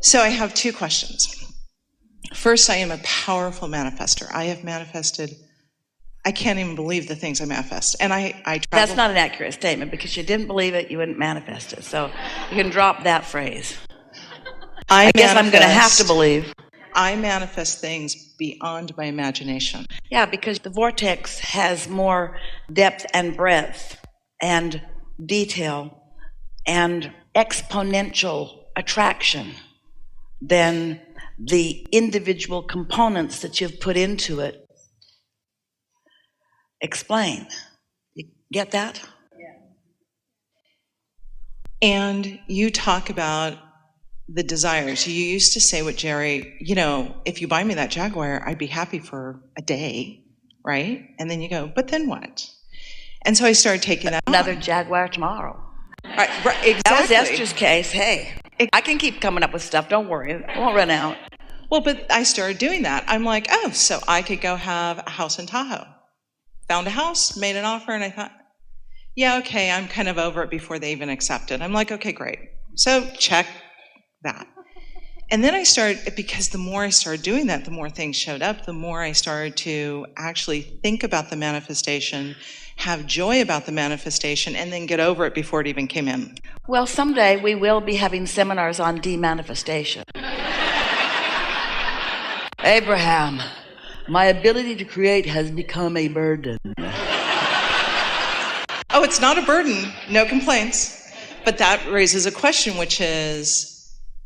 So I have two questions. First, I am a powerful manifester. I have manifested, I can't even believe the things I manifest. And I travel. That's not an accurate statement, because you didn't believe it, you wouldn't manifest it. So you can drop that phrase. I guess I'm going to have to believe. I manifest things beyond my imagination. Yeah, because the vortex has more depth and breadth and detail and exponential attraction than the individual components that you've put into it explain. You get that? Yeah. And you talk about the desires. You used to say with Jerry, if you buy me that Jaguar, I'd be happy for a day, right? And then you go, but then what? And so I started taking that Another Jaguar tomorrow. Right, exactly. That was Esther's case. Hey, I can keep coming up with stuff. Don't worry. It won't run out. Well, but I started doing that. I'm like, so I could go have a house in Tahoe. Found a house, made an offer, and I thought, yeah, okay, I'm kind of over it before they even accepted. I'm like, okay, great. So check that. And then I started, because the more I started doing that, the more things showed up, the more I started to actually think about the manifestation, have joy about the manifestation, and then get over it before it even came in. Well, someday we will be having seminars on demanifestation. Abraham, my ability to create has become a burden. Oh, it's not a burden, no complaints. But that raises a question, which is,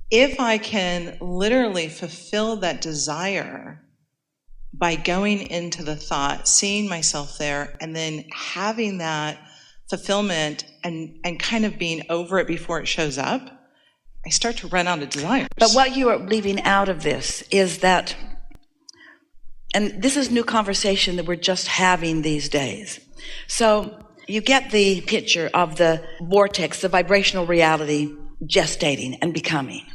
if I can literally fulfill that desire by going into the thought, seeing myself there, and then having that fulfillment and kind of being over it before it shows up, I start to run out of desires. But what you are leaving out of this is that, and this is new conversation that we're just having these days. So you get the picture of the vortex, the vibrational reality gestating and becoming,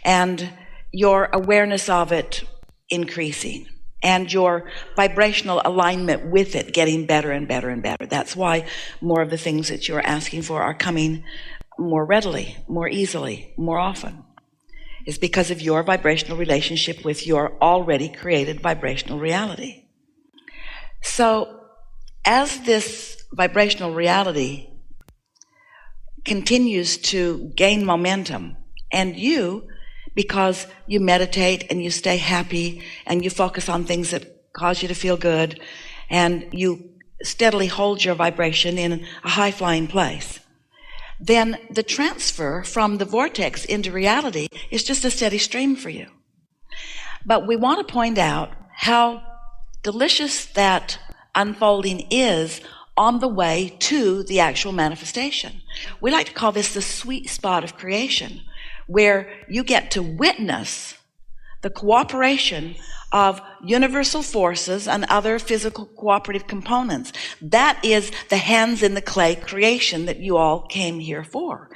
and your awareness of it increasing, and your vibrational alignment with it getting better and better and better. That's why more of the things that you're asking for are coming more readily, more easily, more often. Is because of your vibrational relationship with your already created vibrational reality. So as this vibrational reality continues to gain momentum, and you, because you meditate and you stay happy and you focus on things that cause you to feel good, and you steadily hold your vibration in a high-flying place, then the transfer from the vortex into reality is just a steady stream for you. But we want to point out how delicious that unfolding is on the way to the actual manifestation. We like to call this the sweet spot of creation, where you get to witness the cooperation of universal forces and other physical cooperative components. That is the hands in the clay creation that you all came here for.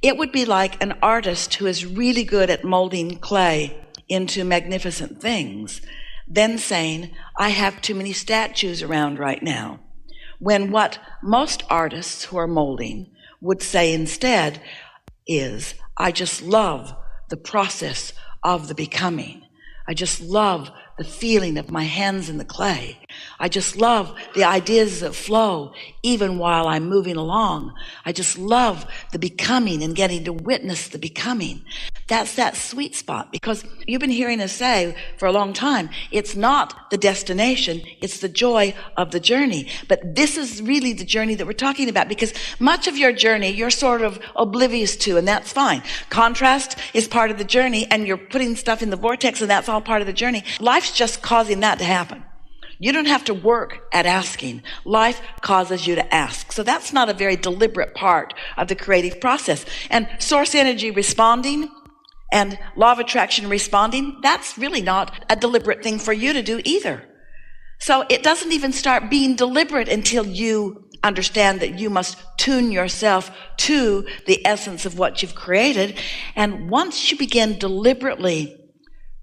It would be like an artist who is really good at molding clay into magnificent things, then saying, I have too many statues around right now. When what most artists who are molding would say instead is, I just love the process of the becoming. I just love the feeling of my hands in the clay. I just love the ideas that flow even while I'm moving along. I just love the becoming and getting to witness the becoming. That's that sweet spot, because you've been hearing us say for a long time, it's not the destination, it's the joy of the journey. But this is really the journey that we're talking about, because much of your journey you're sort of oblivious to, and that's fine. Contrast is part of the journey, and you're putting stuff in the vortex, and that's all part of the journey. Life's just causing that to happen. You don't have to work at asking. Life causes you to ask. So that's not a very deliberate part of the creative process. And source energy responding and law of attraction responding, that's really not a deliberate thing for you to do either. So it doesn't even start being deliberate until you understand that you must tune yourself to the essence of what you've created. And once you begin deliberately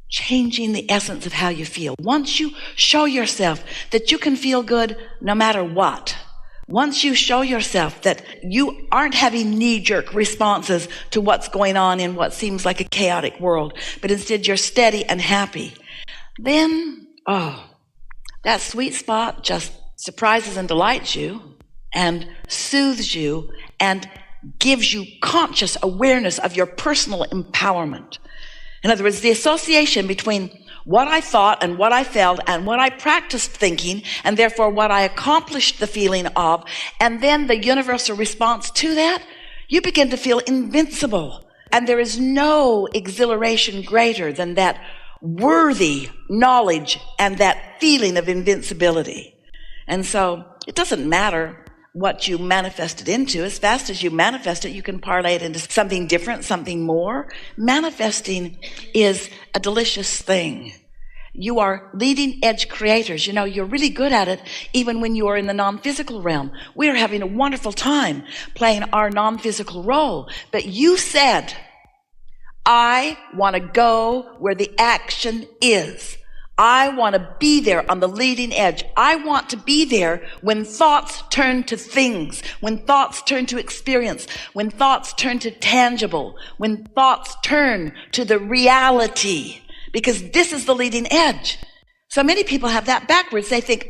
changing the essence of how you feel, once you show yourself that you can feel good no matter what, Once you show yourself that you aren't having knee-jerk responses to what's going on in what seems like a chaotic world, but instead you're steady and happy, then, that sweet spot just surprises and delights you and soothes you and gives you conscious awareness of your personal empowerment. In other words, the association between what I thought and what I felt and what I practiced thinking and therefore what I accomplished the feeling of, and then the universal response to that, you begin to feel invincible. And there is no exhilaration greater than that worthy knowledge and that feeling of invincibility. And so it doesn't matter what you manifest it into. As fast as you manifest it, you can parlay it into something different, something more. Manifesting is a delicious thing. You are leading edge creators. You know, you're really good at it even when you are in the non-physical realm. We are having a wonderful time playing our non-physical role. But you said, I want to go where the action is. I want to be there on the leading edge. I want to be there when thoughts turn to things, when thoughts turn to experience, when thoughts turn to tangible, when thoughts turn to the reality, because this is the leading edge. So many people have that backwards. They think,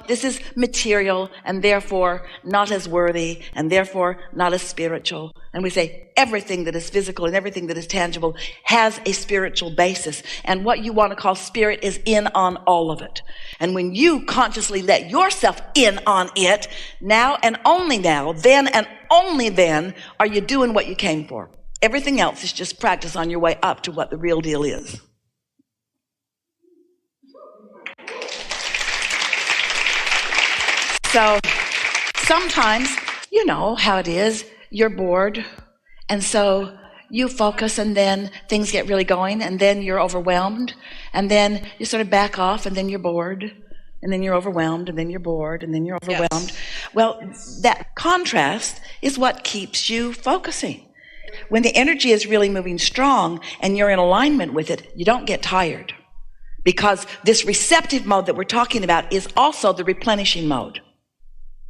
this is material and therefore not as worthy and therefore not as spiritual. And we say everything that is physical and everything that is tangible has a spiritual basis. And what you want to call spirit is in on all of it. And when you consciously let yourself in on it, now and only now, then and only then are you doing what you came for. Everything else is just practice on your way up to what the real deal is. So sometimes, you know how it is, you're bored, and so you focus, and then things get really going, and then you're overwhelmed, and then you sort of back off, and then you're bored, and then you're overwhelmed, and then you're bored, and then you're overwhelmed. Yes. Well, that contrast is what keeps you focusing. When the energy is really moving strong, and you're in alignment with it, you don't get tired. Because this receptive mode that we're talking about is also the replenishing mode.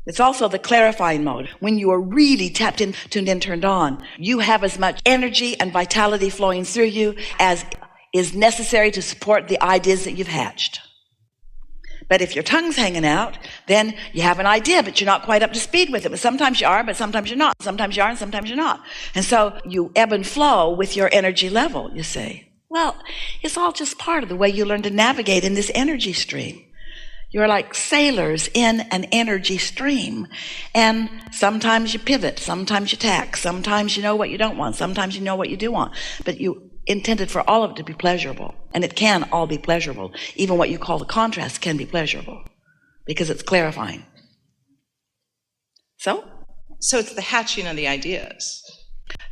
It's also the clarifying mode. When you are really tapped in, tuned in, turned on, you have as much energy and vitality flowing through you as is necessary to support the ideas that you've hatched. But if your tongue's hanging out, then you have an idea, but you're not quite up to speed with it. But sometimes you are, but sometimes you're not. Sometimes you are, and sometimes you're not. And so you ebb and flow with your energy level, you see. Well, it's all just part of the way you learn to navigate in this energy stream. You're like sailors in an energy stream. And sometimes you pivot, sometimes you tack, sometimes you know what you don't want, sometimes you know what you do want. But you intended for all of it to be pleasurable. And it can all be pleasurable. Even what you call the contrast can be pleasurable because it's clarifying. So it's the hatching of the ideas.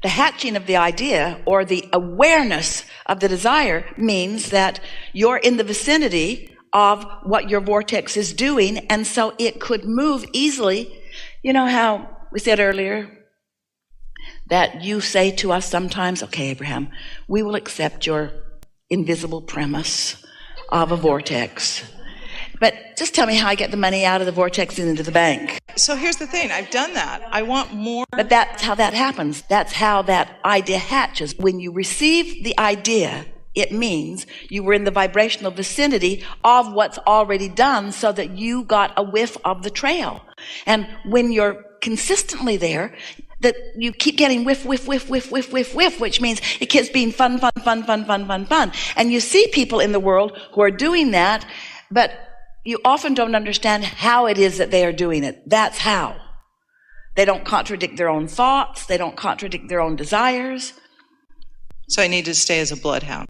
The hatching of the idea or the awareness of the desire means that you're in the vicinity of what your vortex is doing, and so it could move easily. You know how we said earlier that you say to us sometimes, okay, Abraham, we will accept your invisible premise of a vortex, but just tell me how I get the money out of the vortex and into the bank. So here's the thing, I've done that. I want more. But that's how that happens. That's how that idea hatches. When you receive the idea, it means you were in the vibrational vicinity of what's already done so that you got a whiff of the trail. And when you're consistently there, that you keep getting whiff, whiff, whiff, whiff, whiff, whiff, whiff, which means it keeps being fun, fun, fun, fun, fun, fun, fun. And you see people in the world who are doing that, but you often don't understand how it is that they are doing it. That's how. They don't contradict their own thoughts. They don't contradict their own desires. So I need to stay as a bloodhound.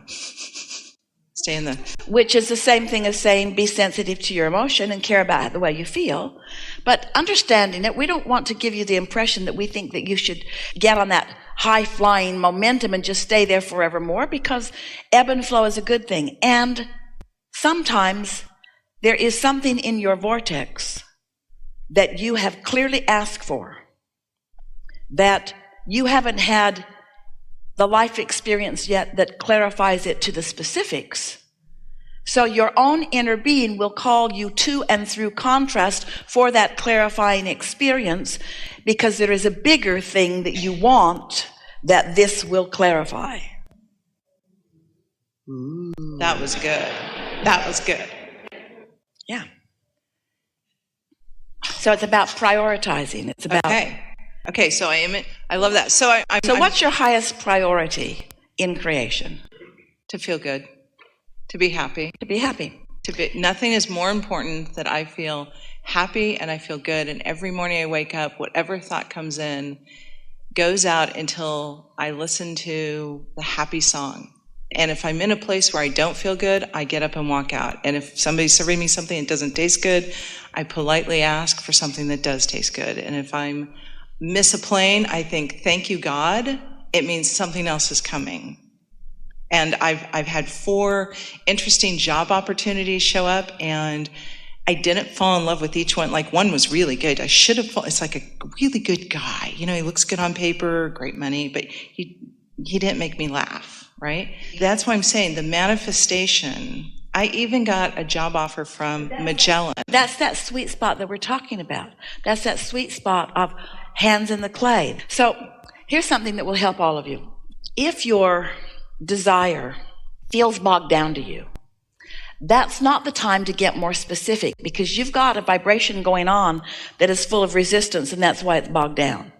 Stay in the... Which is the same thing as saying be sensitive to your emotion and care about the way you feel. But understanding it, we don't want to give you the impression that we think that you should get on that high-flying momentum and just stay there forevermore, because ebb and flow is a good thing. And sometimes there is something in your vortex that you have clearly asked for, that you haven't had the life experience yet that clarifies it to the specifics. So your own inner being will call you to and through contrast for that clarifying experience, because there is a bigger thing that you want that this will clarify. Ooh. That was good. That was good. Yeah. So it's about prioritizing. It's about... Okay, so I love that. So what's your highest priority in creation? To feel good. To be happy. To be happy. Nothing is more important that I feel happy and I feel good. And every morning I wake up, whatever thought comes in goes out until I listen to the happy song. And if I'm in a place where I don't feel good, I get up and walk out. And if somebody's serving me something that doesn't taste good, I politely ask for something that does taste good. And if I miss a plane, I think, thank you, God. It means something else is coming. And I've had 4 interesting job opportunities show up, and I didn't fall in love with each one. Like, one was really good. I should have it's like a really good guy. You know, he looks good on paper, great money, but he didn't make me laugh, right? That's why I'm saying the manifestation. I even got a job offer from Magellan. That's that sweet spot that we're talking about. That's that sweet spot of hands in the clay. So here's something that will help all of you. If your desire feels bogged down to you, that's not the time to get more specific, because you've got a vibration going on that is full of resistance, and that's why it's bogged down.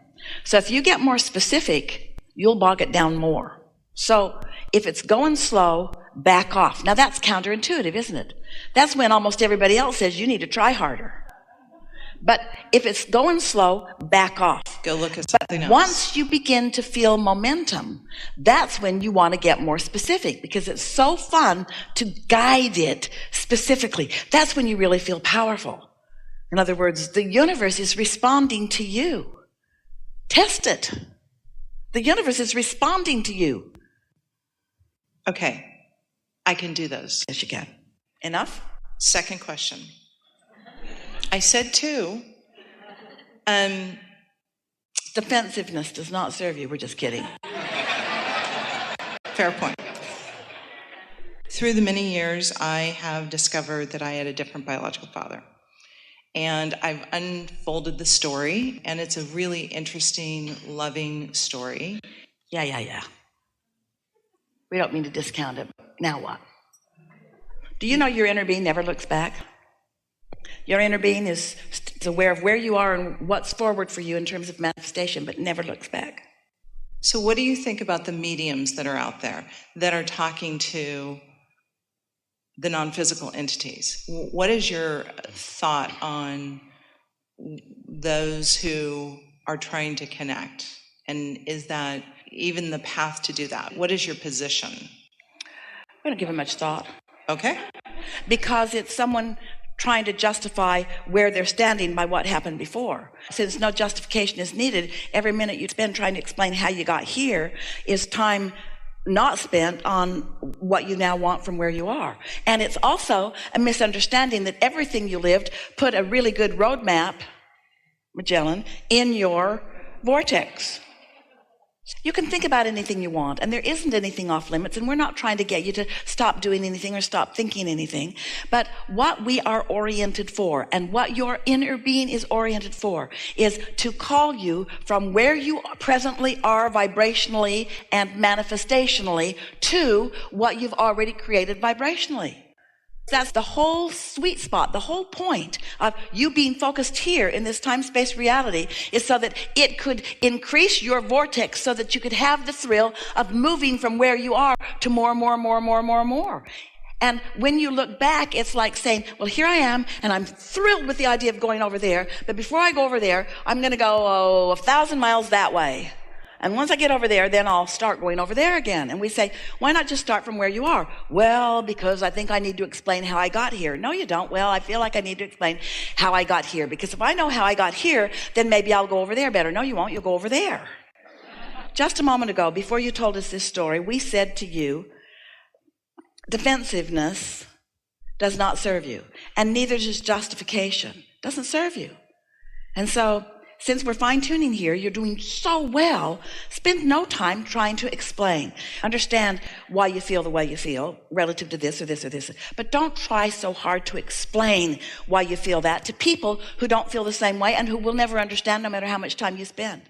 So if you get more specific, you'll bog it down more. So if it's going slow, back off. Now that's counterintuitive, isn't it? That's when almost everybody else says you need to try harder. But if it's going slow, back off. Go look at something else. Once you begin to feel momentum, that's when you want to get more specific, because it's so fun to guide it specifically. That's when you really feel powerful. In other words, the universe is responding to you. Test it. The universe is responding to you. Okay, I can do those. Yes, you can. Enough? Second question. I said 2. Defensiveness does not serve you. We're just kidding. Fair point. Through the many years, I have discovered that I had a different biological father. And I've unfolded the story, and it's a really interesting, loving story. Yeah. We don't mean to discount it. Now what? Do you know your inner being never looks back? Your inner being is aware of where you are and what's forward for you in terms of manifestation, but never looks back. So what do you think about the mediums that are out there that are talking to the non-physical entities? What is your thought on those who are trying to connect? And is that even the path to do that? What is your position? I don't give it much thought. Okay. Because it's someone trying to justify where they're standing by what happened before. Since no justification is needed, every minute you spend trying to explain how you got here is time not spent on what you now want from where you are. And it's also a misunderstanding that everything you lived put a really good roadmap, Magellan, in your vortex. You can think about anything you want, and there isn't anything off limits, and we're not trying to get you to stop doing anything or stop thinking anything. But what we are oriented for, and what your inner being is oriented for, is to call you from where you presently are vibrationally and manifestationally to what you've already created vibrationally. That's the whole sweet spot. The whole point of you being focused here in this time-space reality is so that it could increase your vortex so that you could have the thrill of moving from where you are to more. And when you look back, it's like saying, well, here I am, and I'm thrilled with the idea of going over there. But before I go over there, I'm going to go 1,000 miles that way. And once I get over there, then I'll start going over there again. And we say, why not just start from where you are? Well, because I think I need to explain how I got here. No, you don't. Well, I feel like I need to explain how I got here. Because if I know how I got here, then maybe I'll go over there better. No, you won't. You'll go over there. Just a moment ago, before you told us this story, we said to you, defensiveness does not serve you. And neither does justification. Doesn't serve you. And so since we're fine-tuning here, you're doing so well, spend no time trying to explain. Understand why you feel the way you feel relative to this or this or this. But don't try so hard to explain why you feel that to people who don't feel the same way and who will never understand no matter how much time you spend.